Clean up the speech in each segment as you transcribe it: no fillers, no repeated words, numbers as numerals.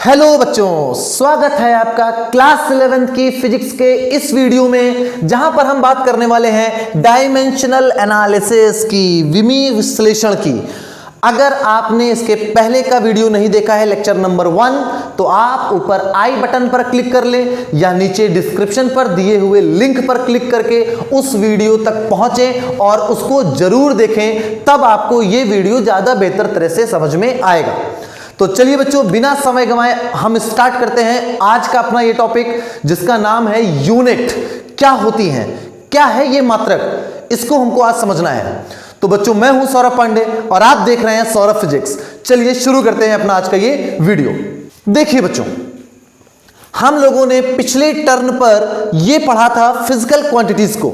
Hello बच्चों, स्वागत है आपका क्लास 11th की फिजिक्स के इस वीडियो में, जहां पर हम बात करने वाले हैं डायमेंशनल एनालिसिस की, विमीय विश्लेषण की। अगर आपने इसके पहले का वीडियो नहीं देखा है, लेक्चर नंबर 1, तो आप ऊपर आई बटन पर क्लिक कर लें या नीचे डिस्क्रिप्शन पर दिए हुए लिंक पर क्लिक करके उस वीडियो तक पहुंचें और उसको जरूर देखें, तब आपको ये वीडियो ज्यादा बेहतर तरह से समझ में आएगा। तो चलिए बच्चों, बिना समय गंवाए हम स्टार्ट करते हैं आज का अपना ये टॉपिक, जिसका नाम है यूनिट। क्या होती हैं, क्या है ये मात्रक, इसको हमको आज समझना है। तो बच्चों, मैं हूं सौरभ पांडे और आप देख रहे हैं सौरभ फिजिक्स। चलिए शुरू करते हैं अपना आज का ये वीडियो। देखिए बच्चों, हम लोगों ने पिछले टर्न पर यह पढ़ा था फिजिकल क्वांटिटीज को।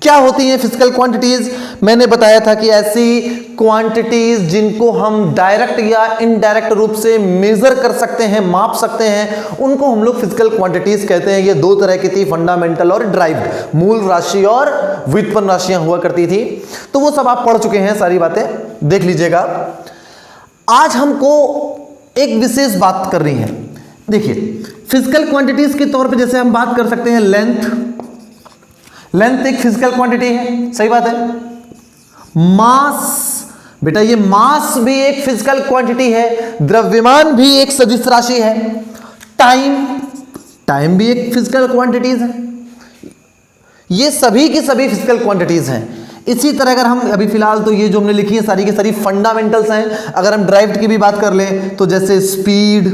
क्या होती हैं फिजिकल क्वांटिटीज? मैंने बताया था कि ऐसी क्वांटिटीज जिनको हम डायरेक्ट या इनडायरेक्ट रूप से मेजर कर सकते हैं, माप सकते हैं, उनको हम लोग फिजिकल क्वांटिटीज कहते हैं। ये दो तरह की थी, फंडामेंटल और ड्राइव्ड। मूल राशि और व्युत्पन्न राशियां हुआ करती थी। तो वो सब आप पढ़ चुके हैं, सारी बातें देख लीजिएगा। आज हमको एक विशेष बात कर रही है। देखिए, फिजिकल क्वांटिटीज के तौर पे जैसे हम बात कर सकते हैं लेंथ एक फिजिकल क्वांटिटी है, सही बात है। मास, बेटा ये मास भी एक फिजिकल क्वांटिटी है। द्रव्यमान भी एक सदिश राशि है। टाइम भी एक फिजिकल क्वांटिटीज है। ये सभी की सभी फिजिकल क्वांटिटीज हैं। इसी तरह अगर हम अभी फिलहाल तो ये जो हमने लिखी है सारी की सारी फंडामेंटल्स हैं। अगर हम ड्राइव्ड की भी बात कर लें तो जैसे स्पीड,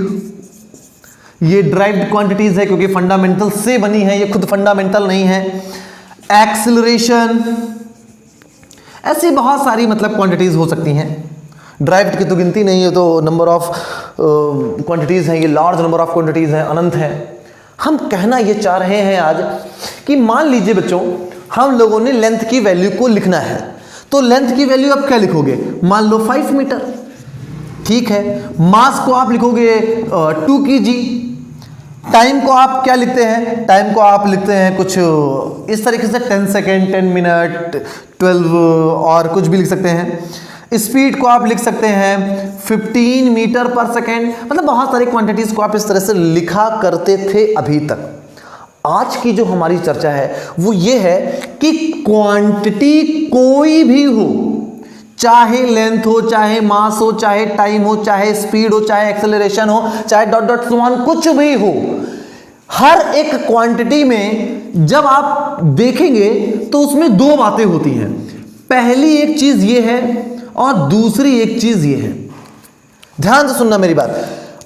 ये ड्राइव्ड क्वांटिटीज है क्योंकि फंडामेंटल से बनी है, ये खुद फंडामेंटल नहीं है। एक्सीलरेशन, ऐसी बहुत सारी मतलब क्वांटिटीज हो सकती हैं। ड्राइव्ड की तो गिनती नहीं है, तो नंबर ऑफ क्वांटिटीज हैं, ये लार्ज नंबर ऑफ क्वांटिटीज हैं, अनंत हैं। हम कहना ये चाह रहे हैं आज कि मान लीजिए बच्चों, हम लोगों ने लेंथ की वैल्यू को लिखना है। तो लेंथ की वैल्यू आप क्या लिखोगे? मान लो 5 मीटर, ठीक है। मास को आप लिखोगे 2 kg। टाइम को आप क्या लिखते हैं? टाइम को आप लिखते हैं कुछ इस तरीके से 10 सेकेंड, 10 मिनट, 12 और कुछ भी लिख सकते हैं। स्पीड को आप लिख सकते हैं 15 मीटर पर सेकेंड। मतलब बहुत सारी क्वांटिटीज को आप इस तरह से लिखा करते थे अभी तक। आज की जो हमारी चर्चा है वो ये है कि क्वांटिटी कोई भी हो, चाहे लेंथ हो, चाहे मास हो, चाहे टाइम हो, चाहे स्पीड हो, चाहे एक्सेलरेशन हो, चाहे डॉट डॉट सो ऑन, कुछ भी हो, हर एक क्वांटिटी में जब आप देखेंगे तो उसमें दो बातें होती हैं। पहली एक चीज ये है और दूसरी एक चीज ये है। ध्यान से सुनना मेरी बात।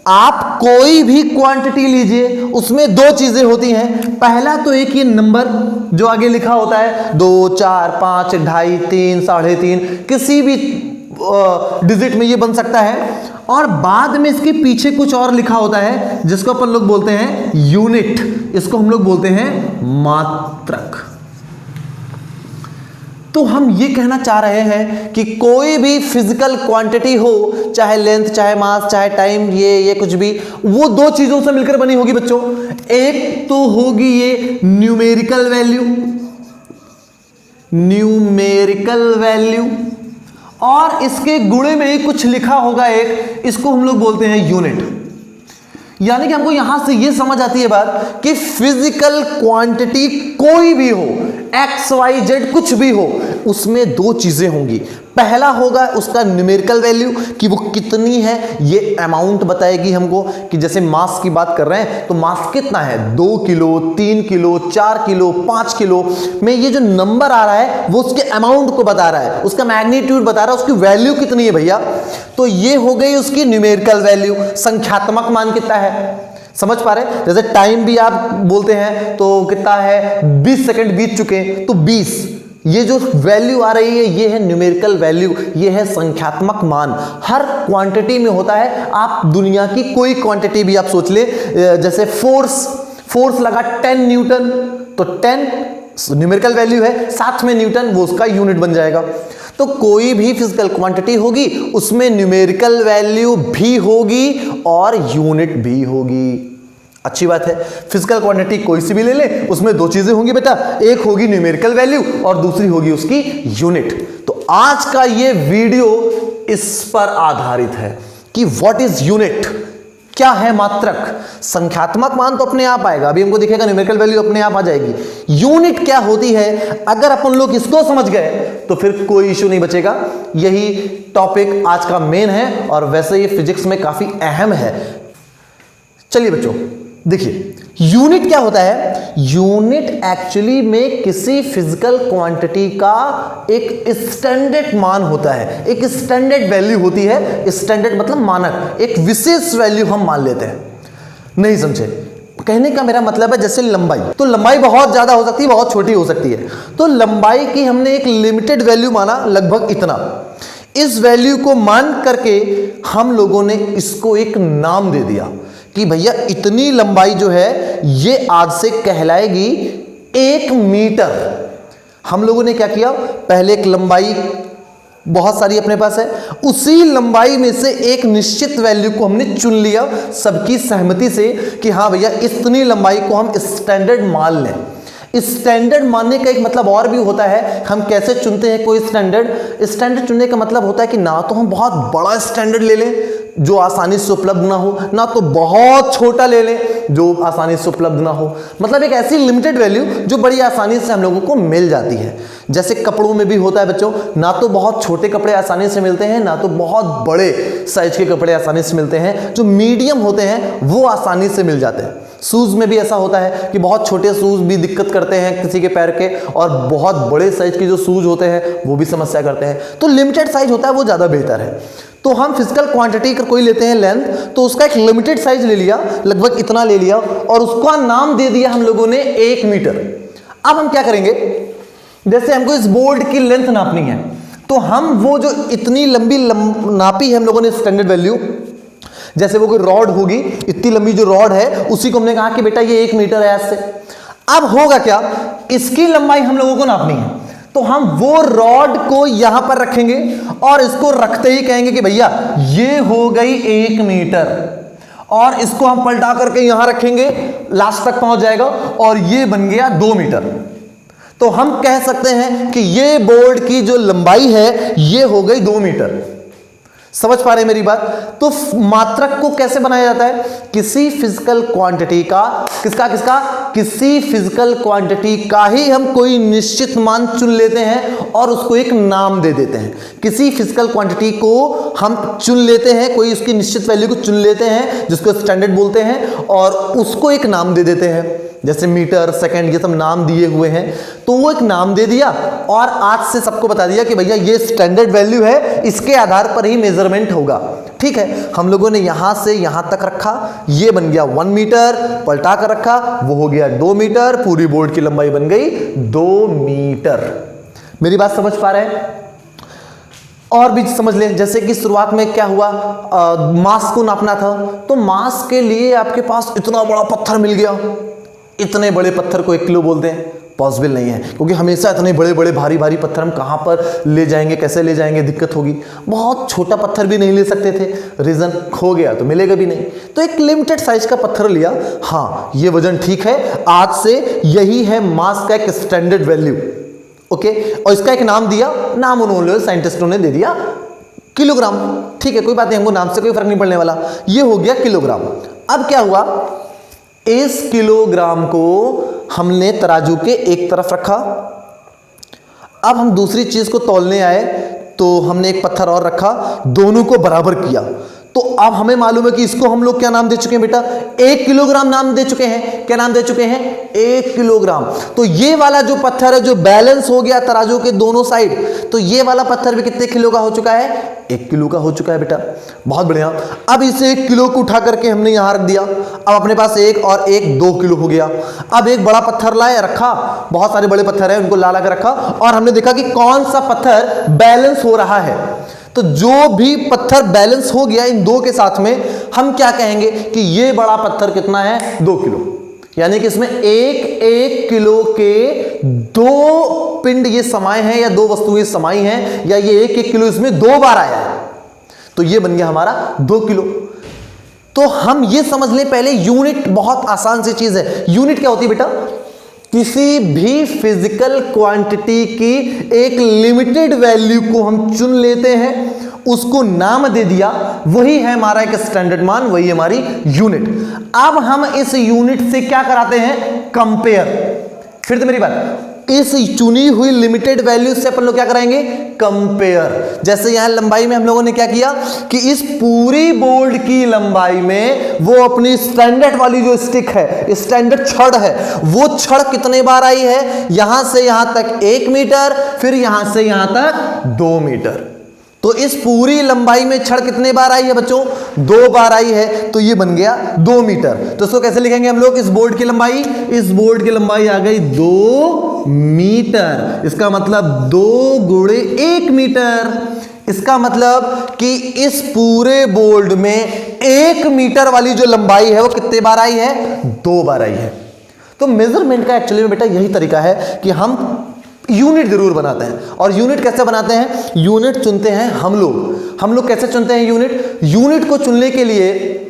आप कोई भी क्वांटिटी लीजिए, उसमें दो चीजें होती हैं। पहला तो एक ये नंबर जो आगे लिखा होता है, 2, 4, 5, 2.5, 3, 3.5, किसी भी डिजिट में ये बन सकता है। और बाद में इसके पीछे कुछ और लिखा होता है जिसको अपन लोग बोलते हैं यूनिट। इसको हम लोग बोलते हैं मात्रक। तो हम ये कहना चाह रहे हैं कि कोई भी फिजिकल क्वांटिटी हो, चाहे लेंथ, चाहे मास, चाहे टाइम, ये कुछ भी, वो दो चीजों से मिलकर बनी होगी बच्चों। एक तो होगी ये न्यूमेरिकल वैल्यू, और इसके गुणे में ही कुछ लिखा होगा एक, इसको हम लोग बोलते हैं यूनिट। यानी कि हमको यहां से ये समझ आती है बात कि फिजिकल क्वांटिटी कोई भी हो, एक्स वाई जेड कुछ भी हो, उसमें दो चीजें होंगी। पहला होगा उसका न्यूमेरिकल वैल्यू कि वो कितनी है, ये अमाउंट बताएगी हमको। कि जैसे मास की बात कर रहे हैं तो मास कितना है, 2 किलो, 3 किलो, 4 किलो, 5 किलो में ये जो नंबर आ रहा है वो उसके अमाउंट को बता रहा है, उसका मैग्नीट्यूड बता रहा है, उसकी वैल्यू कितनी है भैया। तो ये हो गई उसकी न्यूमेरिकल वैल्यू, संख्यात्मक मान कितना है, समझ पा रहे? जैसे टाइम भी आप बोलते हैं तो कितना है, 20 सेकंड बीत चुके, तो 20। ये जो वैल्यू आ रही है ये है न्यूमेरिकल वैल्यू, ये है संख्यात्मक मान। हर क्वांटिटी में होता है। आप दुनिया की कोई क्वांटिटी भी आप सोच ले, जैसे फोर्स लगा 10 न्यूटन, तो 10 न्यूमेरिकल वैल्यू है, साथ में न्यूटन, वो उसका यूनिट बन जाएगा। तो कोई भी फिजिकल क्वांटिटी होगी उसमें न्यूमेरिकल वैल्यू भी होगी और यूनिट भी होगी। अच्छी बात है। फिजिकल क्वांटिटी कोई सी भी ले ले, उसमें दो चीजें होंगी बेटा, एक होगी न्यूमेरिकल वैल्यू और दूसरी होगी उसकी यूनिट। तो आज का ये वीडियो इस पर आधारित है कि व्हाट इज यूनिट, क्या है मात्रक? संख्यात्मक मान तो अपने आप आएगा, अभी हमको दिखेगा न्यूमेरिकल वैल्यू अपने आप आ जाएगी। यूनिट क्या होती है, अगर अपन लोग इसको समझ गए तो फिर कोई इश्यू नहीं बचेगा। यही टॉपिक आज का मेन है और वैसे ये फिजिक्स में काफी अहम है। चलिए बच्चों देखिए, यूनिट क्या होता है? यूनिट एक्चुअली में किसी फिजिकल क्वांटिटी का एक स्टैंडर्ड मान होता है, एक स्टैंडर्ड वैल्यू होती है। स्टैंडर्ड मतलब मानक, एक विशेष वैल्यू हम मान लेते हैं। नहीं समझे? कहने का मेरा मतलब है जैसे लंबाई, तो लंबाई बहुत ज्यादा हो सकती है, बहुत छोटी हो सकती है। तो लंबाई की हमने एक लिमिटेड वैल्यू माना, लगभग इतना। इस वैल्यू को मान करके हम लोगों ने इसको एक नाम दे दिया कि भैया इतनी लंबाई जो है ये आज से कहलाएगी 1 मीटर। हम लोगों ने क्या किया, पहले एक लंबाई बहुत सारी अपने पास है, उसी लंबाई में से एक निश्चित वैल्यू को हमने चुन लिया सबकी सहमति से कि हाँ भैया इतनी लंबाई को हम स्टैंडर्ड मान लें। स्टैंडर्ड मानने का एक मतलब और भी होता है, हम कैसे चुनते हैं कोई स्टैंडर्ड? स्टैंडर्ड चुनने का मतलब होता है कि ना तो हम बहुत बड़ा स्टैंडर्ड ले लें जो आसानी से उपलब्ध ना हो, ना तो बहुत छोटा ले लें जो आसानी से उपलब्ध ना हो। मतलब एक ऐसी लिमिटेड वैल्यू जो बड़ी आसानी से हम लोगों को मिल जाती है। जैसे कपड़ों में भी होता है बच्चों, ना तो बहुत छोटे कपड़े आसानी से मिलते हैं, ना तो बहुत बड़े साइज के कपड़े आसानी से मिलते हैं। जो मीडियम होते हैं वो आसानी से मिल जाते हैं। शूज में भी ऐसा होता है कि बहुत छोटे शूज भी दिक्कत करते हैं किसी के पैर के, और बहुत बड़े साइज के जो शूज होते हैं वो भी समस्या करते हैं। तो लिमिटेड साइज होता है वो ज्यादा बेहतर है। तो हम फिजिकल क्वांटिटी का कोई लेते हैं लेंथ, तो उसका एक लिमिटेड साइज ले लिया, लगभग इतना ले लिया, और उसका नाम दे दिया हम लोगों ने 1 मीटर। अब हम क्या करेंगे, जैसे हमको इस बोर्ड की लेंथ नापनी है, तो हम वो जो इतनी लंबी नापी है हम लोगों ने स्टैंडर्ड वैल्यू, जैसे वो कोई रॉड होगी, इतनी लंबी जो रॉड है उसी को हमने कहा कि बेटा ये 1 मीटर है ऐसे। अब होगा क्या, इसकी लंबाई हम लोगों को नापनी है, तो हम वो रॉड को यहां पर रखेंगे और इसको रखते ही कहेंगे कि भैया ये हो गई 1 मीटर, और इसको हम पलटा करके यहां रखेंगे, लास्ट तक पहुंच जाएगा और ये बन गया 2 मीटर। तो हम कह सकते हैं कि ये बोर्ड की जो लंबाई है ये हो गई 2 मीटर। समझ पा रहे हैं मेरी बात? तो मात्रक को कैसे बनाया जाता है? किसी फिजिकल क्वांटिटी का, किसी फिजिकल क्वांटिटी का ही हम कोई निश्चित मान चुन लेते हैं और उसको एक नाम दे देते हैं। किसी फिजिकल क्वांटिटी को हम चुन लेते हैं, कोई उसकी निश्चित वैल्यू को चुन लेते हैं जिसको स्टैंडर्ड बोलते हैं, और उसको एक नाम दे देते हैं। जैसे मीटर, सेकंड, ये सब नाम दिए हुए हैं, तो वो एक नाम दे दिया और आज से सबको बता दिया कि भैया ये स्टैंडर्ड वैल्यू है, इसके आधार पर ही मेजरमेंट होगा। ठीक है, हम लोगों ने यहां से यहां तक रखा, ये बन गया 1 मीटर, पलटा कर रखा, वो हो गया 2 मीटर, पूरी बोर्ड की लंबाई बन गई 2 मीटर। मेरी बात समझ पा रहे हैं? और भी समझ लें, जैसे कि शुरुआत में क्या हुआ, मास को नापना था, तो मास के लिए आपके पास इतना बड़ा पत्थर मिल गया। इतने बड़े पत्थर को 1 किलो बोलते हैं, पॉसिबल नहीं है, क्योंकि हमेशा इतने बड़े बड़े भारी भारी पत्थर हम कहाँ पर ले जाएंगे, कैसे ले जाएंगे, दिक्कत होगी। बहुत छोटा पत्थर भी नहीं ले सकते थे, रीजन खो गया तो मिलेगा भी नहीं। तो एक लिमिटेड साइज का पत्थर लिया, हाँ ये वजन ठीक है, आज से यही है मास का एक स्टैंडर्ड वैल्यू। ओके, और इसका एक नाम दिया, नाम उन्होंने साइंटिस्टों ने दे दिया किलोग्राम। ठीक है, कोई बात नहीं, हमको नाम से कोई फर्क नहीं पड़ने वाला, ये हो गया किलोग्राम। अब क्या हुआ, इस किलोग्राम को हमने तराजू के एक तरफ रखा। अब हम दूसरी चीज को तौलने आए तो हमने एक पत्थर और रखा, दोनों को बराबर किया। तो अब हमें मालूम है कि इसको हम लोग क्या नाम दे चुके हैं बेटा, 1 किलोग्राम नाम दे चुके हैं। क्या नाम दे चुके हैं? 1 किलोग्राम। तो ये वाला जो पत्थर है जो बैलेंस हो गया तराजू के दोनों साइड, तो ये वाला पत्थर भी कितने किलो का हो चुका है? 1 किलो का हो चुका है बेटा। बहुत बढ़िया। अब इसे 1 किलो को उठा करके हमने यहां रख दिया। अब अपने पास 1 और 1 2 किलो हो गया। अब एक बड़ा पत्थर लाए, रखा, बहुत सारे बड़े पत्थर है, उनको ला के रखा, और हमने देखा कि कौन सा पत्थर बैलेंस हो रहा है। तो जो भी पत्थर बैलेंस हो गया इन दो के साथ में, हम क्या कहेंगे कि ये बड़ा पत्थर कितना है? 2 किलो। यानी कि इसमें 1 किलो के 2 पिंड ये समाये हैं, या 2 वस्तुएं समाई हैं, या ये 1 किलो इसमें 2 बार आया है, तो ये बन गया हमारा 2 किलो। तो हम ये समझ लें पहले, यूनिट बहुत आसान सी चीज है। यूनिट क्या होती है बेटा? किसी भी फिजिकल क्वांटिटी की एक लिमिटेड वैल्यू को हम चुन लेते हैं, उसको नाम दे दिया, वही है हमारा एक स्टैंडर्ड मान, वही हमारी यूनिट। अब हम इस यूनिट से क्या कराते हैं, कंपेयर। फिर तो मेरी बात, इस चुनी हुई लिमिटेड वैल्यू से अपन लोग क्या कराएंगे, कंपेयर। जैसे यहां लंबाई में हम लोगों ने क्या किया कि इस पूरी बोर्ड की लंबाई में वो अपनी स्टैंडर्ड वाली जो स्टिक है, स्टैंडर्ड छड़ है, वो छड़ कितने बार आई है, यहां से यहां तक 1 मीटर, फिर यहां से यहां तक 2 मीटर। तो इस पूरी लंबाई में छड़ कितने बार आई है बच्चों, 2 बार आई है, तो ये बन गया 2 मीटर। तो इसको कैसे लिखेंगे हम लोग, इस बोर्ड की लंबाई, इस बोर्ड की लंबाई आ गई 2 मीटर। इसका मतलब 2 गुणे 1 मीटर। इसका मतलब कि इस पूरे बोर्ड में 1 मीटर वाली जो लंबाई है वो कितने बार आई है, 2 बार आई है। तो मेजरमेंट का एक्चुअली में बेटा यही तरीका है कि हम यूनिट जरूर बनाते हैं। और यूनिट कैसे बनाते हैं, यूनिट चुनते हैं हम लोग कैसे चुनते हैं यूनिट, यूनिट को चुनने के लिए,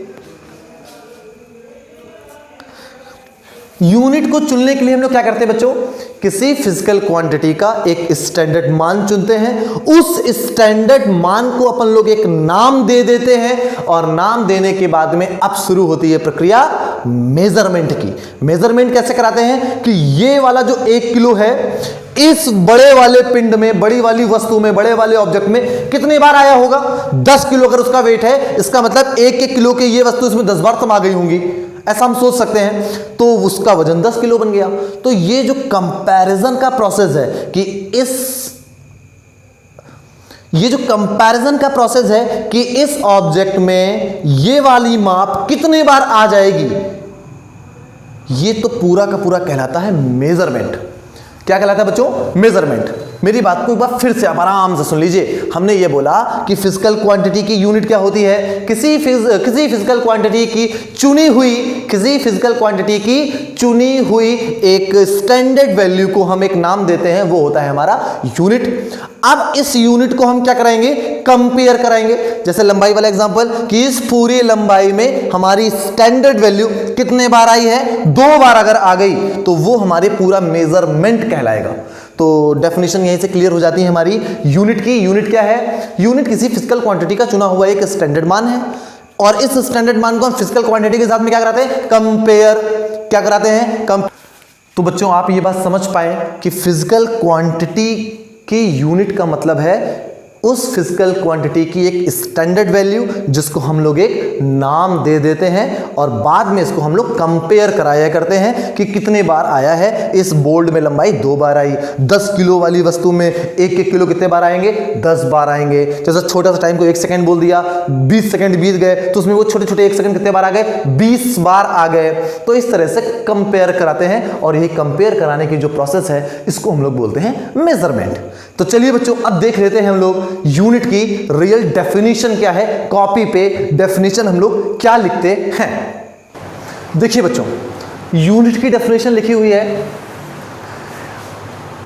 यूनिट को चुनने के लिए हम लोग क्या करते हैं बच्चों, किसी फिजिकल क्वांटिटी का एक स्टैंडर्ड मान चुनते हैं, उस स्टैंडर्ड मान को अपन लोग एक नाम दे देते हैं, और नाम देने के बाद में अब शुरू होती है प्रक्रिया मेजरमेंट की। मेजरमेंट कैसे कराते हैं कि ये वाला जो 1 किलो है, इस बड़े वाले पिंड में, बड़ी वाली वस्तु में, बड़े वाले ऑब्जेक्ट में कितने बार आया होगा, 10 किलो अगर उसका वेट है, इसका मतलब 1-1 किलो की ये वस्तु इसमें 10 बार समा गई होंगी, ऐसा हम सोच सकते हैं। तो उसका वजन 10 किलो बन गया। तो ये जो कंपैरिजन का प्रोसेस है कि ये जो कंपैरिजन का प्रोसेस है कि इस ऑब्जेक्ट में ये वाली माप कितने बार आ जाएगी, ये तो पूरा का पूरा कहलाता है मेजरमेंट। क्या कहलाता है बच्चों, मेजरमेंट। मेरी बात को एक बार फिर से आप आराम से सुन लीजिए। हमने ये बोला कि फिजिकल क्वांटिटी की यूनिट क्या होती है, किसी फिजिकल क्वांटिटी की चुनी हुई एक स्टैंडर्ड वैल्यू को हम एक नाम देते हैं, वो होता है हमारा यूनिट। अब इस यूनिट को हम क्या कराएंगे, कंपेयर कराएंगे। जैसे लंबाई वाला एग्जांपल कि इस पूरी लंबाई में हमारी स्टैंडर्ड वैल्यू कितने बार आई है, 2 बार अगर आ गई तो वो हमारे पूरा मेजरमेंट कहलाएगा। तो डेफिनेशन यहीं से क्लियर हो जाती है हमारी यूनिट की। यूनिट क्या है, यूनिट किसी फिजिकल क्वांटिटी का चुना हुआ एक स्टैंडर्ड मान है, और इस स्टैंडर्ड मान को हम फिजिकल क्वांटिटी के साथ में क्या कराते हैं, कंपेयर। क्या कराते हैं, तो बच्चों आप ये बात समझ पाए कि फिजिकल क्वांटिटी की यूनिट का मतलब है उस फिजिकल क्वांटिटी की एक स्टैंडर्ड वैल्यू जिसको हम लोग एक नाम दे देते हैं, और बाद में इसको हम लोग कंपेयर कराया करते हैं कि कितने बार आया है। इस बोल्ड में लंबाई 2 बार आई, 10 किलो वाली वस्तु में 1-1 किलो कितने बार आएंगे, 10 बार आएंगे। जैसे छोटा सा टाइम को 1 सेकंड बोल दिया, 20 सेकंड बीत गए तो उसमें वो छोटे छोटे 1 सेकंड कितने बार आ गए, 20 बार आ गए। तो इस तरह से कंपेयर कराते हैं, और यही कंपेयर कराने की जो प्रोसेस है इसको हम लोग बोलते हैं मेजरमेंट। तो चलिए बच्चों अब देख लेते हैं हम लोग यूनिट की रियल डेफिनेशन क्या है। कॉपी पे डेफिनेशन हम लोग क्या लिखते हैं, देखिए बच्चों यूनिट की डेफिनेशन लिखी हुई है,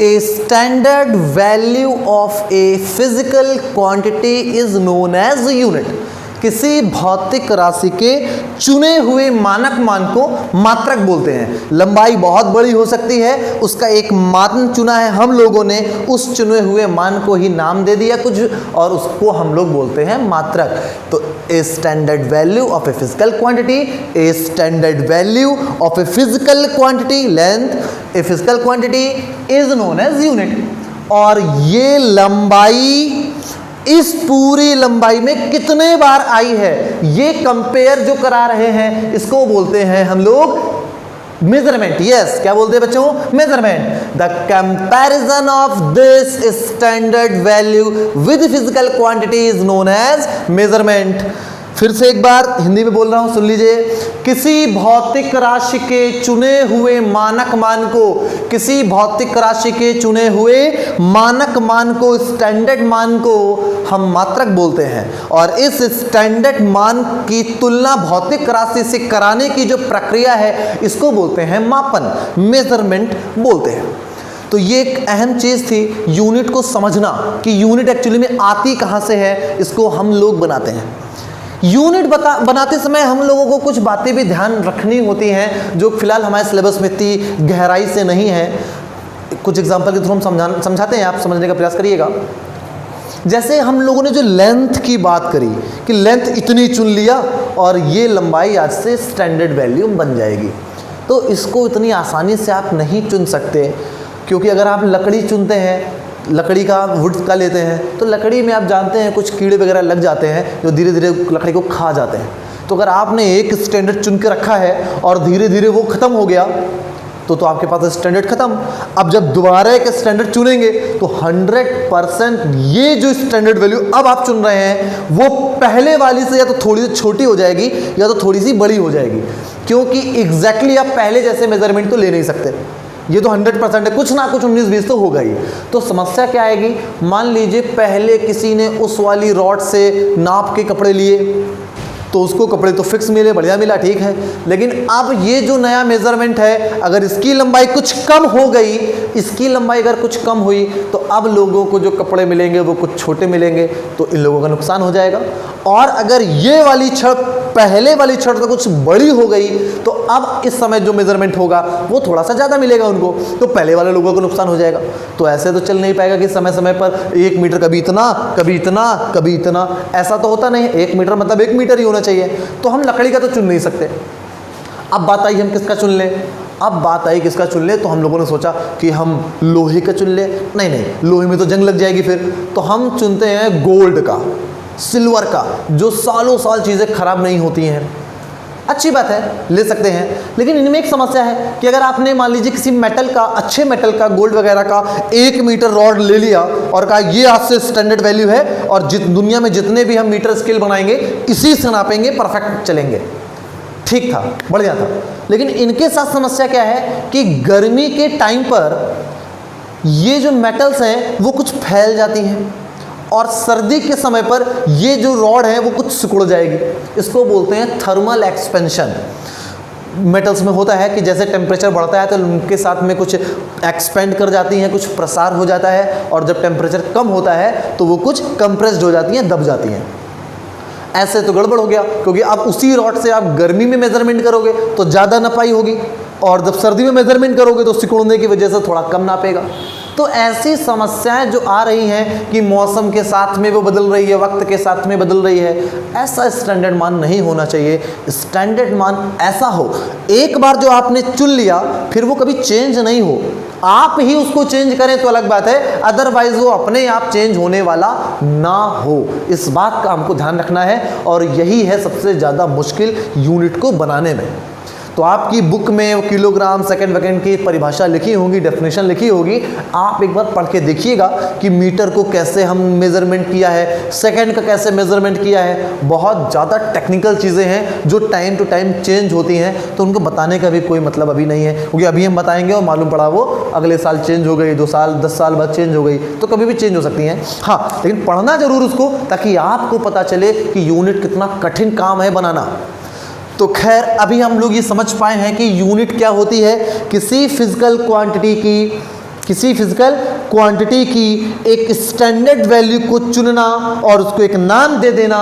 a standard value of a physical quantity is known as unit. किसी भौतिक राशि के चुने हुए मानक मान को मात्रक बोलते हैं। लंबाई बहुत बड़ी हो सकती है, उसका एक मान चुना है हम लोगों ने, उस चुने हुए मान को ही नाम दे दिया कुछ, और उसको हम लोग बोलते हैं मात्रक। तो a standard value of a physical quantity, a standard value of a physical quantity length a physical quantity is known as unit. और ये लंबाई इस पूरी लंबाई में कितने बार आई है, ये कंपेयर जो करा रहे हैं इसको बोलते हैं हम लोग मेजरमेंट। यस, क्या बोलते हैं बच्चों, measurement. The comparison of this standard value with physical quantity is known as measurement. फिर से एक बार हिंदी में बोल रहा हूं, सुन लीजिए। किसी भौतिक राशि के चुने हुए मानक मान को, किसी भौतिक राशि के चुने हुए मानक मान को, स्टैंडर्ड मान को हम मात्रक बोलते हैं, और इस स्टैंडर्ड मान की तुलना भौतिक राशि से कराने की जो प्रक्रिया है इसको बोलते हैं मापन, मेजरमेंट बोलते हैं। तो ये एक अहम चीज़ थी यूनिट को समझना कि यूनिट एक्चुअली में आती कहाँ से है, इसको हम लोग बनाते हैं। यूनिट बनाते समय हम लोगों को कुछ बातें भी ध्यान रखनी होती हैं जो फिलहाल हमारे सिलेबस में इतनी गहराई से नहीं है। कुछ एग्जांपल के थ्रू हम समझाते हैं, आप समझने का प्रयास करिएगा। जैसे हम लोगों ने जो लेंथ की बात करी कि लेंथ इतनी चुन लिया और ये लंबाई आज से स्टैंडर्ड वैल्यू बन जाएगी, तो इसको इतनी आसानी से आप नहीं चुन सकते, क्योंकि अगर आप लकड़ी चुनते हैं, लकड़ी का वुड का लेते हैं, तो लकड़ी में आप जानते हैं कुछ कीड़े वगैरह लग जाते हैं जो धीरे धीरे लकड़ी को खा जाते हैं। तो अगर आपने एक स्टैंडर्ड चुन के रखा है और धीरे धीरे वो ख़त्म हो गया तो आपके पास स्टैंडर्ड खत्म। अब जब दोबारा एक स्टैंडर्ड चुनेंगे तो 100% ये जो स्टैंडर्ड वैल्यू अब आप चुन रहे हैं वो पहले वाली से या तो थोड़ी सी छोटी हो जाएगी या तो थोड़ी सी बड़ी हो जाएगी, क्योंकि एग्जैक्टली आप पहले जैसे मेजरमेंट तो ले नहीं सकते। ये तो 100% है, कुछ ना कुछ 19-20 तो होगा ही। तो समस्या क्या आएगी, मान लीजिए पहले किसी ने उस वाली रॉड से नाप के कपड़े लिए तो उसको कपड़े तो फिक्स मिले, बढ़िया मिला, ठीक है, लेकिन अब ये जो नया मेजरमेंट है अगर इसकी लंबाई कुछ कम हो गई, इसकी लंबाई अगर कुछ कम हुई तो अब लोगों को जो कपड़े मिलेंगे वो कुछ छोटे मिलेंगे, तो इन लोगों का नुकसान हो जाएगा। और अगर ये वाली छड़ पहले वाली छड़ तो कुछ बड़ी हो गई तो अब इस समय जो मेजरमेंट होगा वो थोड़ा सा ज़्यादा मिलेगा उनको, तो पहले वाले लोगों को नुकसान हो जाएगा। तो ऐसे तो चल नहीं पाएगा कि समय समय पर 1 मीटर कभी इतना कभी इतना कभी इतना, ऐसा तो होता नहीं। 1 मीटर मतलब 1 मीटर ही होना चाहिए, तो हम लकड़ी का तो चुन नहीं सकते। अब बात आई हम किसका चुन लें, अब बात आई किसका चुन ले, तो हम लोगों ने सोचा कि हम लोहे का चुन ले, नहीं, लोहे में तो जंग लग जाएगी फिर, तो हम चुनते हैं गोल्ड का, सिल्वर का, जो सालों साल चीज़ें खराब नहीं होती हैं। अच्छी बात है, ले सकते हैं, लेकिन इनमें एक समस्या है कि अगर आपने मान लीजिए किसी मेटल का, अच्छे मेटल का, गोल्ड वगैरह का 1 मीटर रॉड ले लिया और कहा ये आज से स्टैंडर्ड वैल्यू है और दुनिया में जितने भी हम मीटर स्केल बनाएंगे इसी से नापेंगे, परफेक्ट चलेंगे, ठीक था, बढ़िया था। लेकिन इनके साथ समस्या क्या है कि गर्मी के टाइम पर ये जो मेटल्स हैं वो कुछ फैल जाती हैं और सर्दी के समय पर ये जो रॉड है वो कुछ सिकुड़ जाएगी। इसको बोलते हैं थर्मल एक्सपेंशन। मेटल्स में होता है कि जैसे टेम्परेचर बढ़ता है तो उनके साथ में कुछ एक्सपेंड कर जाती हैं, कुछ प्रसार हो जाता है, और जब टेम्परेचर कम होता है तो वो कुछ कंप्रेस्ड हो जाती हैं, दब जाती हैं। ऐसे तो गड़बड़ हो गया, क्योंकि आप उसी रॉड से आप गर्मी में मेजरमेंट करोगे तो ज़्यादा नपाई होगी, और जब सर्दी में मेजरमेंट करोगे तो सिकुड़ने की वजह से थोड़ा कम नापेगा। तो ऐसी समस्याएं जो आ रही हैं कि मौसम के साथ में वो बदल रही है, वक्त के साथ में बदल रही है, ऐसा स्टैंडर्ड मान नहीं होना चाहिए। स्टैंडर्ड मान ऐसा हो, एक बार जो आपने चुन लिया फिर वो कभी चेंज नहीं हो, आप ही उसको चेंज करें तो अलग बात है, अदरवाइज वो अपने आप चेंज होने वाला ना हो। इस बात का हमको ध्यान रखना है, और यही है सबसे ज़्यादा मुश्किल यूनिट को बनाने में। तो आपकी बुक में किलोग्राम सेकंड वैकेंड की परिभाषा लिखी होगी, डेफिनेशन लिखी होगी, आप एक बार पढ़ के देखिएगा कि मीटर को कैसे हम मेज़रमेंट किया है, सेकंड का कैसे मेज़रमेंट किया है। बहुत ज़्यादा टेक्निकल चीज़ें हैं जो टाइम टू टाइम चेंज होती हैं, तो उनको बताने का भी कोई मतलब अभी नहीं है, क्योंकि अभी हम बताएंगे और मालूम पड़ा वो अगले साल चेंज हो गई, 2 साल 10 साल बाद चेंज हो गई, तो कभी भी चेंज हो सकती हैं। हाँ, लेकिन पढ़ना जरूर उसको, ताकि आपको पता चले कि यूनिट कितना कठिन काम है बनाना। तो खैर अभी हम लोग ये समझ पाए हैं कि यूनिट क्या होती है, किसी फिजिकल क्वांटिटी की एक स्टैंडर्ड वैल्यू को चुनना और उसको एक नाम दे देना,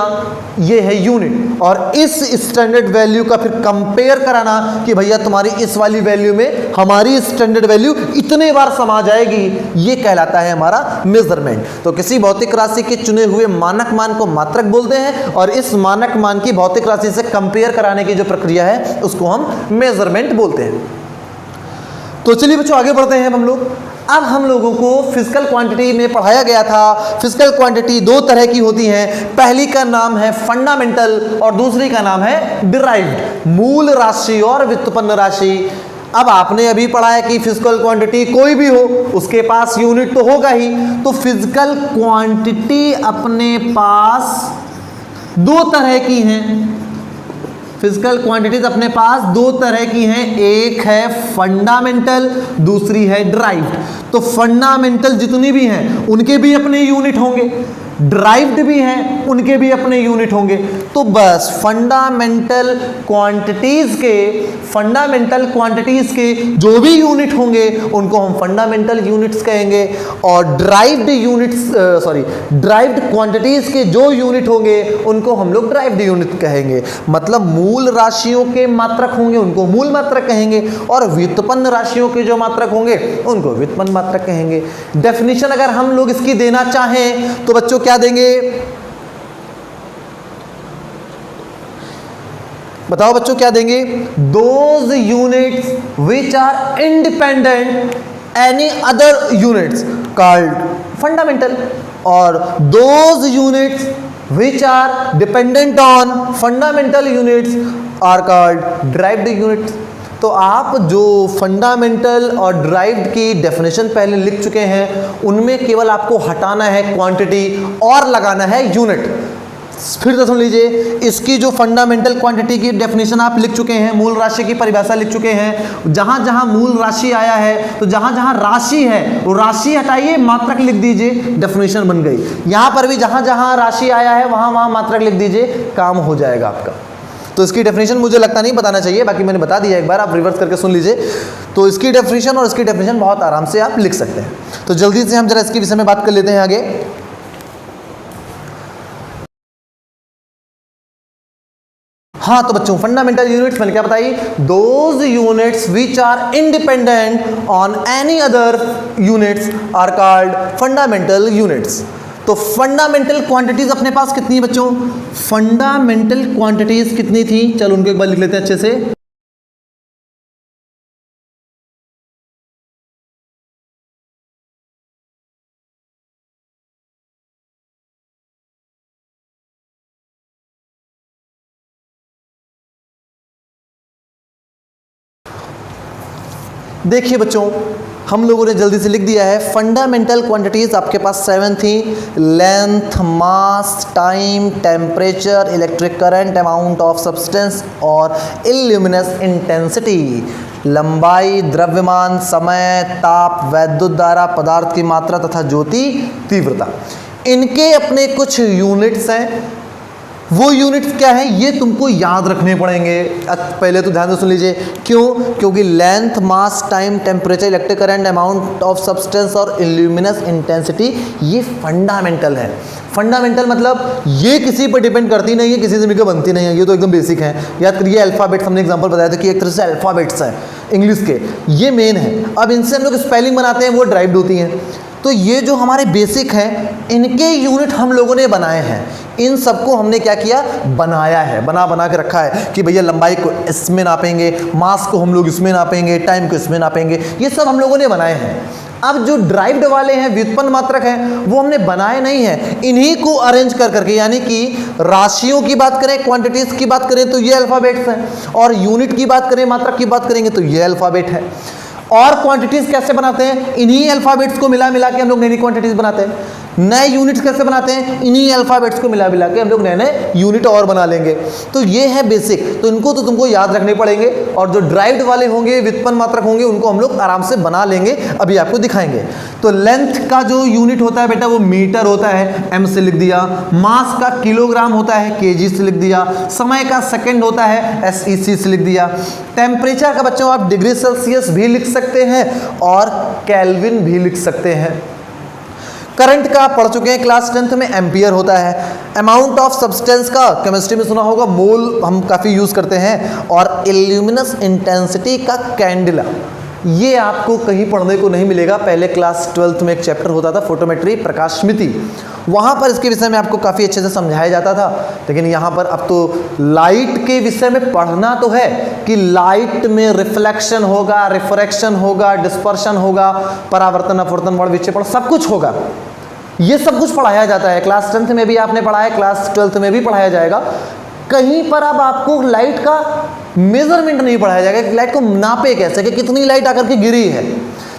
ये है यूनिट। और इस स्टैंडर्ड वैल्यू का फिर कंपेयर कराना कि भैया तुम्हारी इस वाली वैल्यू में हमारी स्टैंडर्ड वैल्यू इतने बार समा जाएगी, ये कहलाता है हमारा मेजरमेंट। तो किसी भौतिक राशि के चुने हुए मानक मान को मात्रक बोलते हैं, और इस मानक मान की भौतिक राशि से कंपेयर कराने की जो प्रक्रिया है उसको हम मेजरमेंट बोलते हैं। तो चलिए बच्चों आगे बढ़ते हैं हम लोग। अब हम लोगों को फिजिकल क्वांटिटी में पढ़ाया गया था, फिजिकल क्वांटिटी 2 तरह की होती हैं। पहली का नाम है फंडामेंटल और दूसरी का नाम है डिराइव्ड, मूल राशि और व्युत्पन्न राशि। अब आपने अभी पढ़ा है कि फिजिकल क्वांटिटी कोई भी हो उसके पास यूनिट तो होगा ही, तो फिजिकल क्वांटिटी अपने पास 2 तरह की हैं। फिजिकल क्वांटिटीज अपने पास 2 तरह की हैं, एक है फंडामेंटल, दूसरी है डिराइव्ड। तो फंडामेंटल जितनी भी हैं उनके भी अपने यूनिट होंगे, डिराइव्ड भी हैं उनके भी अपने यूनिट होंगे। तो बस फंडामेंटल क्वांटिटीज के जो भी यूनिट होंगे उनको हम फंडामेंटल यूनिट्स कहेंगे, और डिराइव्ड क्वांटिटीज के जो यूनिट होंगे उनको हम लोग डिराइव्ड यूनिट कहेंगे। मतलब मूल राशियों के मात्रक होंगे उनको मूल मात्रक कहेंगे, और व्युत्पन्न राशियों के जो मात्रक होंगे उनको व्युत्पन्न मात्रक कहेंगे। डेफिनेशन अगर हम लोग इसकी देना चाहें तो बच्चों क्या देंगे? बताओ बच्चों क्या देंगे? Those units which are independent any other units called fundamental, और those units which are dependent on fundamental units are called derived units। तो आप जो फंडामेंटल और ड्राइव्ड की डेफिनेशन पहले लिख चुके हैं, उनमें केवल आपको हटाना है क्वांटिटी और लगाना है यूनिट। फिर से सुन लीजिए, इसकी जो फंडामेंटल क्वांटिटी की डेफिनेशन आप लिख चुके हैं, मूल राशि की परिभाषा लिख चुके हैं, जहां जहां मूल राशि आया है तो जहां जहां राशि है वो राशि हटाइए, मात्रक लिख दीजिए, डेफिनेशन बन गई। यहां पर भी जहां जहां राशि आया है वहां वहां मात्रक लिख दीजिए, काम हो जाएगा आपका। तो इसकी डेफिनेशन मुझे लगता नहीं बताना चाहिए, बाकी मैंने बता दिया, एक बार आप रिवर्स करके सुन लीजिए। तो इसकी डेफिनेशन और इसकी डेफिनेशन बहुत आराम से आप लिख सकते हैं। तो जल्दी से हम जरा इसके विषय में बात कर लेते हैं आगे। हाँ तो बच्चों, फंडामेंटल यूनिट्स मैंने क्या बताई? Those units which are independent on any other units are called fundamental units. तो फंडामेंटल क्वांटिटीज अपने पास कितनी है बच्चों? फंडामेंटल क्वांटिटीज कितनी थी? चलो उनको एक बार लिख लेते हैं अच्छे से। देखिए बच्चों, हम लोगों ने जल्दी से लिख दिया है। फंडामेंटल क्वांटिटीज आपके पास 7 थी। Length, mass, time, temperature, electric current, amount of substance और इल्यूमिनस इंटेंसिटी। लंबाई, द्रव्यमान, समय, ताप, वैद्युत धारा, पदार्थ की मात्रा तथा ज्योति तीव्रता। इनके अपने कुछ यूनिट्स हैं। वो यूनिट्स क्या है ये तुमको याद रखने पड़ेंगे। पहले तो ध्यान से सुन लीजिए, क्यों? क्योंकि length, mass, time, temperature, electric current, amount of substance और इल्यूमिनस इंटेंसिटी ये फंडामेंटल है। फंडामेंटल मतलब ये किसी पर डिपेंड करती नहीं है, किसी से मिलकर बनती नहीं है, ये तो एकदम बेसिक है। याद करिए, अल्फाबेट्स हमने एग्जांपल बताया था कि एक तरह से अल्फाबेट्स हैं इंग्लिश के, ये मेन है। अब इनसे हम लोग स्पेलिंग बनाते हैं, वो ड्राइव्ड होती हैं। तो ये जो हमारे बेसिक हैं, इनके यूनिट हम लोगों ने बनाए हैं। इन सबको हमने क्या किया? बनाया है, बना के रखा है कि भैया लंबाई को इसमें नापेंगे, मास को हम लोग इसमें नापेंगे, टाइम को इसमें नापेंगे। ये सब हम लोगों ने बनाए हैं। अब जो ड्राइव्ड वाले हैं, व्युत्पन्न मात्रक हैं, वो हमने बनाए नहीं हैं। इन्हीं को अरेंज कर करके, यानी कि राशियों की बात करें, क्वांटिटीज की बात करें तो ये अल्फाबेट्स हैं, और यूनिट की बात करें, मात्रक की बात करेंगे तो ये अल्फाबेट है। और क्वांटिटीज कैसे बनाते हैं? इन्हीं अल्फाबेट्स को मिला मिला के हम लोग नई क्वांटिटीज बनाते हैं। नए यूनिट्स कैसे बनाते हैं? इन्हीं अल्फाबेट्स को मिला मिला के हम लोग नए नए यूनिट और बना लेंगे। तो ये है बेसिक, तो इनको तो तुमको याद रखने पड़ेंगे। और जो ड्राइव्ड वाले होंगे, व्युत्पन्न मात्रक होंगे, उनको हम लोग आराम से बना लेंगे, अभी आपको दिखाएंगे। तो लेंथ का जो यूनिट होता है बेटा वो मीटर होता है, एम से लिख दिया। मास का किलोग्राम होता है, केजी से लिख दिया। समय का सेकंड होता है, एसईसी से लिख दिया। टेम्परेचर का बच्चों आप डिग्री सेल्सियस भी लिख सकते हैं और केल्विन भी लिख सकते हैं। करंट का पढ़ चुके हैं क्लास 10th में, एम्पियर होता है। अमाउंट ऑफ सब्सटेंस का केमिस्ट्री में सुना होगा, मोल हम काफ़ी यूज़ करते हैं। और इल्यूमिनस इंटेंसिटी का कैंडिला, ये आपको कहीं पढ़ने को नहीं मिलेगा। पहले क्लास 12th में एक चैप्टर होता था फोटोमेट्री, प्रकाशमिति, वहाँ पर इसके विषय में आपको काफ़ी अच्छे से समझाया जाता था। लेकिन यहाँ पर अब तो लाइट के विषय में पढ़ना तो है कि लाइट में रिफ्लेक्शन होगा, रिफ्रैक्शन होगा, डिस्पर्शन होगा, परावर्तन, अपवर्तन, वर्ण, विक्षेपण, सब कुछ होगा। ये सब कुछ पढ़ाया जाता है। क्लास 10th में भी आपने पढ़ा है, क्लास 12th में भी पढ़ाया जाएगा। कहीं पर अब आपको लाइट का मेजरमेंट नहीं पढ़ाया जाएगा कि लाइट को नापे कैसे, कि कितनी लाइट आकर के गिरी है।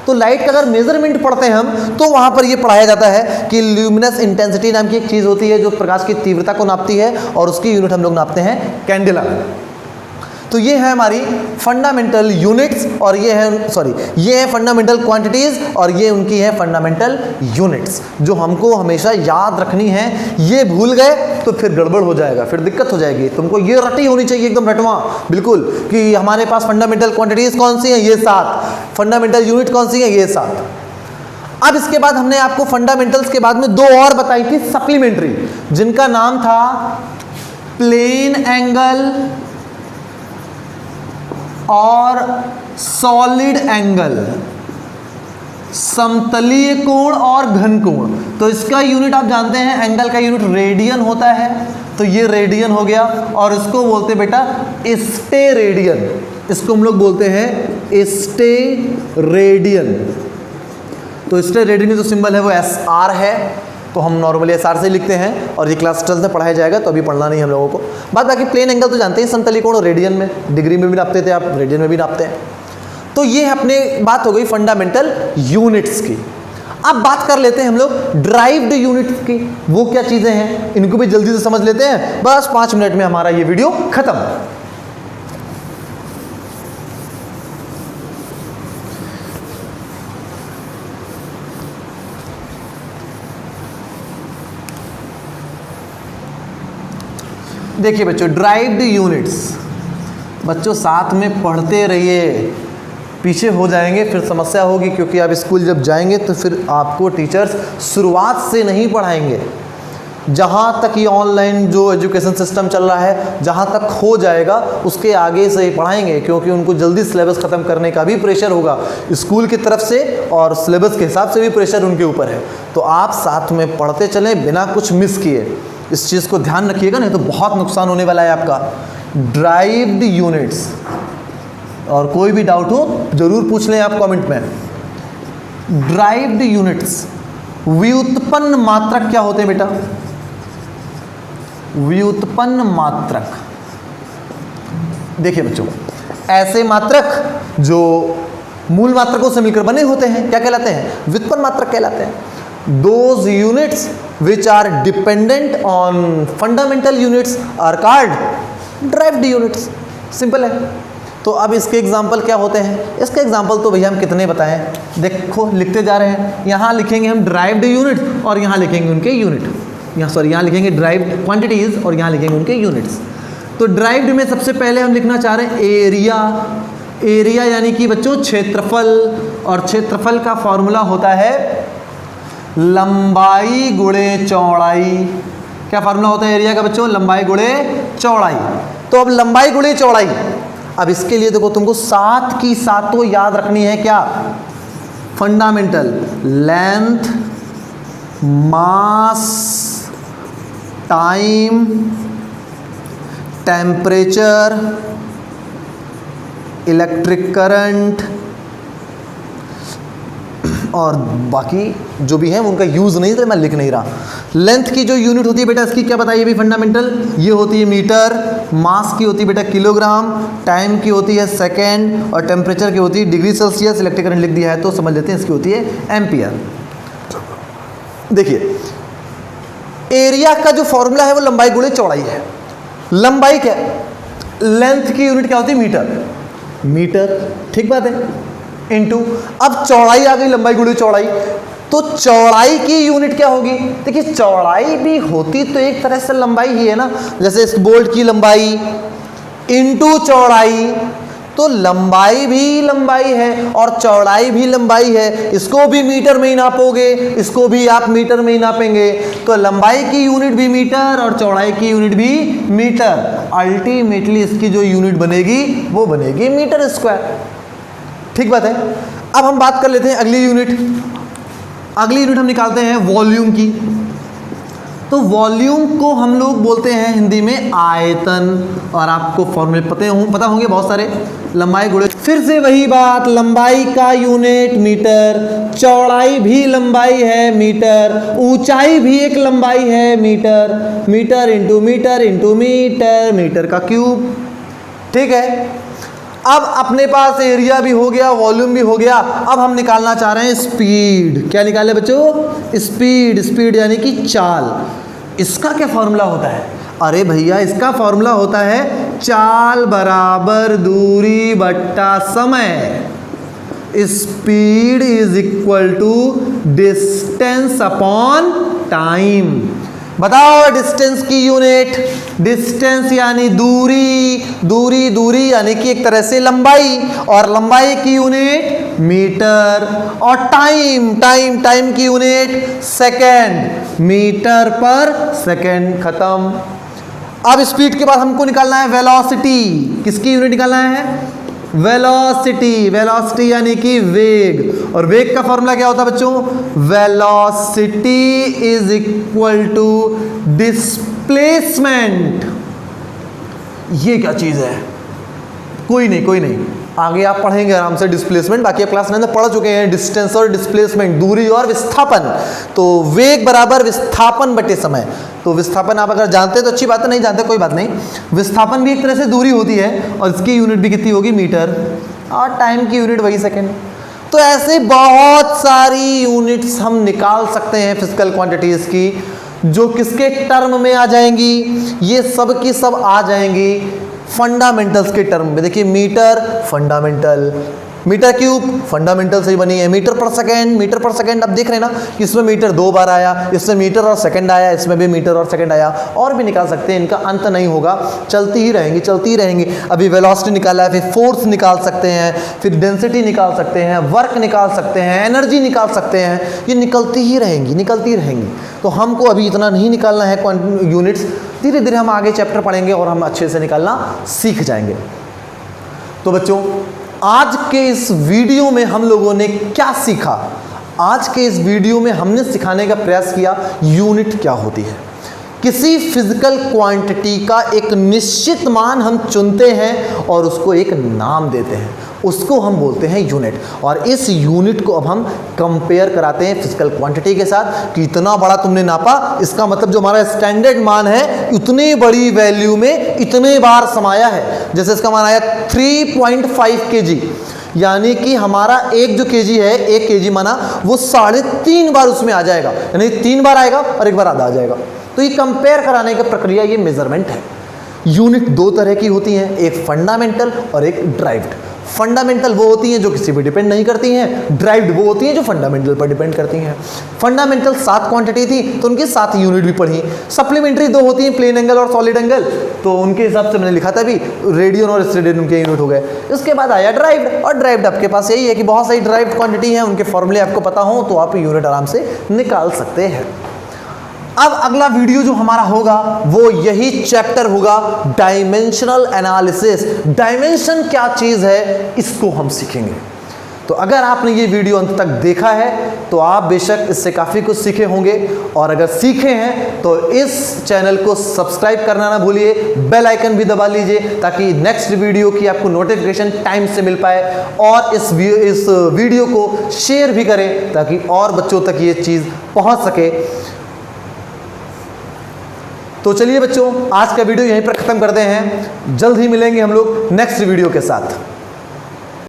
तो लाइट का अगर मेजरमेंट पढ़ते हैं हम तो वहां पर ये पढ़ाया जाता है कि ल्यूमिनस इंटेंसिटी नाम की एक चीज होती है जो प्रकाश की तीव्रता को नापती है, और उसकी यूनिट हम लोग नापते हैं कैंडेला। तो ये है हमारी फंडामेंटल यूनिट्स, और ये है फंडामेंटल क्वांटिटीज, और ये उनकी है फंडामेंटल यूनिट्स जो हमको हमेशा याद रखनी है। ये भूल गए तो फिर गड़बड़ हो जाएगा, फिर दिक्कत हो जाएगी। तुमको ये रटी होनी चाहिए एकदम रटवा बिल्कुल, कि हमारे पास फंडामेंटल क्वांटिटीज कौन सी हैं? ये 7। फंडामेंटल यूनिट कौन सी हैं? ये 7। अब इसके बाद हमने आपको फंडामेंटल्स के बाद में 2 और बताई थी सप्लीमेंट्री, जिनका नाम था प्लेन एंगल और सॉलिड एंगल। समतलीय कोण और घन कोण। तो इसका यूनिट आप जानते हैं, एंगल का यूनिट रेडियन होता है, तो ये रेडियन हो गया। और इसको बोलते हैं बेटा स्टेरेडियन, इसको हम लोग बोलते हैं स्टेरेडियन। तो स्टेरेडियन का जो सिंबल है वो SR है, तो हम नॉर्मली SR से लिखते हैं, और ये क्लास 12 में पढ़ाया जाएगा, तो अभी पढ़ना नहीं हम लोगों को। बाकी प्लेन एंगल तो जानते हैं, समतलीय कोण रेडियन में, डिग्री में भी नापते थे आप, रेडियन में भी नापते हैं। तो ये अपने बात हो गई फंडामेंटल यूनिट्स की। अब बात कर लेते हैं हम लोग ड्राइव्ड यूनिट्स की। वो क्या चीजें हैं, इनको भी जल्दी से समझ लेते हैं, बस 5 मिनट में हमारा ये वीडियो खत्म। देखिए बच्चों, ड्राइव्ड यूनिट्स, बच्चों साथ में पढ़ते रहिए, पीछे हो जाएंगे फिर समस्या होगी, क्योंकि आप स्कूल जब जाएंगे तो फिर आपको टीचर्स शुरुआत से नहीं पढ़ाएंगे। जहाँ तक ये ऑनलाइन जो एजुकेशन सिस्टम चल रहा है, जहाँ तक हो जाएगा उसके आगे से ही पढ़ाएंगे, क्योंकि उनको जल्दी सिलेबस ख़त्म करने का भी प्रेशर होगा स्कूल की तरफ से, और सिलेबस के हिसाब से भी प्रेशर उनके ऊपर है। तो आप साथ में पढ़ते चलें बिना कुछ मिस किए, इस चीज़ को ध्यान रखिएगा, नहीं तो बहुत नुकसान होने वाला है आपका। ड्राइव्ड यूनिट्स, और कोई भी डाउट हो जरूर पूछ लें आप कमेंट में। ड्राइव्ड यूनिट्स, व्युत्पन्न मात्रक क्या होते हैं बेटा? व्युत्पन्न मात्रक, देखिए बच्चों, ऐसे मात्रक जो मूल मात्रकों से मिलकर बने होते हैं क्या कहलाते हैं? व्युत्पन्न मात्रक कहलाते हैं। Those units which are dependent on fundamental units are called derived units। Simple है। तो अब इसके एग्जाम्पल क्या होते हैं? इसके एग्जाम्पल तो भैया हम कितने बताएं, देखो लिखते जा रहे हैं। यहाँ लिखेंगे हम ड्राइव्ड यूनिट और यहाँ लिखेंगे उनके यूनिट, यहाँ लिखेंगे ड्राइव्ड क्वांटिटीज और यहाँ लिखेंगे उनके यूनिट्स। तो ड्राइव्ड में सबसे पहले हम लिखना चाह रहे हैं एरिया। एरिया यानी कि बच्चों क्षेत्रफल, और क्षेत्रफल का फॉर्मूला होता है लंबाई गुणे चौड़ाई। क्या फार्मूला होता है एरिया का बच्चों? लंबाई गुणे चौड़ाई। तो अब लंबाई गुणे चौड़ाई, अब इसके लिए देखो तुमको 7 की सातों याद रखनी है। क्या? फंडामेंटल, लेंथ, मास, टाइम, टेम्परेचर, इलेक्ट्रिक करंट, और बाकी जो भी है उनका यूज़ नहीं है, मैं लिख नहीं रहा। लेंथ की जो यूनिट होती है बेटा इसकी क्या बताइए भी फंडामेंटल, ये होती है मीटर। मास की होती है बेटा किलोग्राम, टाइम की होती है सेकेंड, और टेम्परेचर की होती है डिग्री सेल्सियस। इलेक्ट्रिक करंट लिख दिया है तो समझ लेते हैं इसकी होती है एम्पियर। देखिए एरिया का जो फॉर्मूला है वो लंबाई गुणे चौड़ाई है। लंबाई क्या, लेंथ की यूनिट क्या होती है? मीटर। मीटर, ठीक बात है, इनटू, अब चौड़ाई आ गई, लंबाई गुणे चौड़ाई। तो चौड़ाई की यूनिट क्या होगी? देखिए चौड़ाई भी होती तो एक तरह से लंबाई ही है ना, जैसे इस बोल्ट की लंबाई इनटू चौड़ाई, तो लंबाई भी लंबाई है और चौड़ाई भी लंबाई है। इसको भी मीटर में ही नापोगे, इसको भी आप मीटर में ही नापेंगे, तो लंबाई की यूनिट भी मीटर और चौड़ाई की यूनिट भी मीटर। अल्टीमेटली इसकी जो यूनिट बनेगी वो बनेगी मीटर स्क्वायर। ठीक बात है। अब हम बात कर लेते हैं अगली यूनिट। अगली यूनिट हम निकालते हैं वॉल्यूम की। तो वॉल्यूम को हम लोग बोलते हैं हिंदी में आयतन, और आपको फॉर्मूले पता होंगे बहुत सारे। लंबाई गुणे, फिर से वही बात, लंबाई का यूनिट मीटर, चौड़ाई भी लंबाई है मीटर, ऊंचाई भी एक लंबाई है metre. Metre into metre into metre, metre का क्यूब। ठीक है। अब अपने पास एरिया भी हो गया, वॉल्यूम भी हो गया। अब हम निकालना चाह रहे हैं स्पीड। क्या निकाले बच्चों? स्पीड। स्पीड यानी कि चाल। इसका क्या फॉर्मूला होता है? अरे भैया इसका फॉर्मूला होता है चाल बराबर दूरी बट्टा समय। Speed is equal to distance upon time. बताओ डिस्टेंस की यूनिट। डिस्टेंस यानी दूरी, दूरी दूरी यानी कि एक तरह से लंबाई, और लंबाई की यूनिट मीटर, और टाइम टाइम टाइम की यूनिट सेकेंड, मीटर पर सेकेंड। खत्म। अब स्पीड के बाद हमको निकालना है वेलोसिटी। किसकी यूनिट निकालना है? वेलोसिटी। वेलोसिटी यानी कि वेग, और वेग का फॉर्मूला क्या होता है बच्चों? Velocity is equal to displacement. ये क्या चीज है? कोई नहीं, आगे आप पढ़ेंगे आराम से डिस्प्लेसमेंट, बाकी आप क्लास 9 में पढ़ चुके हैं डिस्टेंस और डिस्प्लेसमेंट, दूरी और विस्थापन। तो वेग बराबर विस्थापन बटे समय। तो विस्थापन आप अगर जानते हैं तो अच्छी बात है, नहीं जानते कोई बात नहीं। विस्थापन भी एक तरह से दूरी होती है और इसकी यूनिट भी कितनी होगी? मीटर, और टाइम की यूनिट वही सेकेंड। तो ऐसे बहुत सारी यूनिट्स हम निकाल सकते हैं फिजिकल क्वांटिटीज की, जो किसके टर्म में आ जाएंगी? ये सब की सब आ जाएंगी फंडामेंटल्स के टर्म में। देखिए metre fundamental, metre cube fundamental से ही बनी है, मीटर पर सेकेंड। अब देख रहे हैं ना, इसमें मीटर 2 बार आया, इसमें मीटर और सेकंड आया, इसमें भी मीटर और सेकंड आया, और भी निकाल सकते हैं, इनका अंत नहीं होगा, चलती ही रहेंगी। अभी वेलोसिटी निकाला है, फिर फोर्स निकाल सकते हैं, फिर डेंसिटी निकाल सकते हैं, वर्क निकाल सकते हैं, एनर्जी निकाल सकते हैं, ये निकलती ही रहेंगी। तो हमको अभी इतना नहीं निकालना है यूनिट्स, धीरे धीरे हम आगे चैप्टर पढ़ेंगे और हम अच्छे से निकालना सीख जाएंगे। तो बच्चों, आज के इस वीडियो में हम लोगों ने क्या सीखा? आज के इस वीडियो में हमने सिखाने का प्रयास किया यूनिट क्या होती है। किसी फिजिकल क्वांटिटी का एक निश्चित मान हम चुनते हैं और उसको एक नाम देते हैं, उसको हम बोलते हैं यूनिट। और इस यूनिट को अब हम कंपेयर कराते हैं फिजिकल क्वांटिटी के साथ कि इतना बड़ा तुमने नापा, इसका मतलब जो हमारा स्टैंडर्ड मान है उतनी बड़ी वैल्यू में इतने बार समाया है। जैसे इसका मान आया 3.5 kg, यानी कि हमारा एक जो केजी है, 1 kg माना, वो 3.5 बार उसमें आ जाएगा, यानी 3 बार आएगा और 1 बार आधा आ जाएगा। तो ये कंपेयर कराने की प्रक्रिया, ये मेजरमेंट है। यूनिट 2 तरह की होती हैं, एक फंडामेंटल और एक ड्राइव्ड। फंडामेंटल वो होती हैं जो किसी पर डिपेंड नहीं करती हैं, ड्राइव्ड वो होती हैं जो फंडामेंटल पर डिपेंड करती हैं। फंडामेंटल 7 क्वांटिटी थी तो उनकी 7 यूनिट भी पढ़ी। सप्लीमेंट्री 2 होती हैं, प्लेन एंगल और सॉलिड एंगल, तो उनके हिसाब से मैंने लिखा था भी रेडियन और स्टेडियन उनके यूनिट हो गए। इसके बाद आया ड्राइव्ड, और ड्राइव्ड आपके पास यही है कि बहुत सारी ड्राइव्ड क्वांटिटी हैं, उनके फॉर्मूले आपको पता हो तो आप यूनिट आराम से निकाल सकते हैं। अब अगला वीडियो जो हमारा होगा वो यही चैप्टर होगा, डायमेंशनल एनालिसिस। डायमेंशन क्या चीज है इसको हम सीखेंगे। तो अगर आपने ये वीडियो अंत तक देखा है तो आप बेशक इससे काफ़ी कुछ सीखे होंगे, और अगर सीखे हैं तो इस चैनल को सब्सक्राइब करना ना भूलिए, बेल आइकन भी दबा लीजिए ताकि नेक्स्ट वीडियो की आपको नोटिफिकेशन टाइम से मिल पाए, और इस वीडियो को शेयर भी करें ताकि और बच्चों तक ये चीज़ पहुंच सके। तो चलिए बच्चों, आज का वीडियो यहीं पर ख़त्म करते हैं, जल्द ही मिलेंगे हम लोग नेक्स्ट वीडियो के साथ।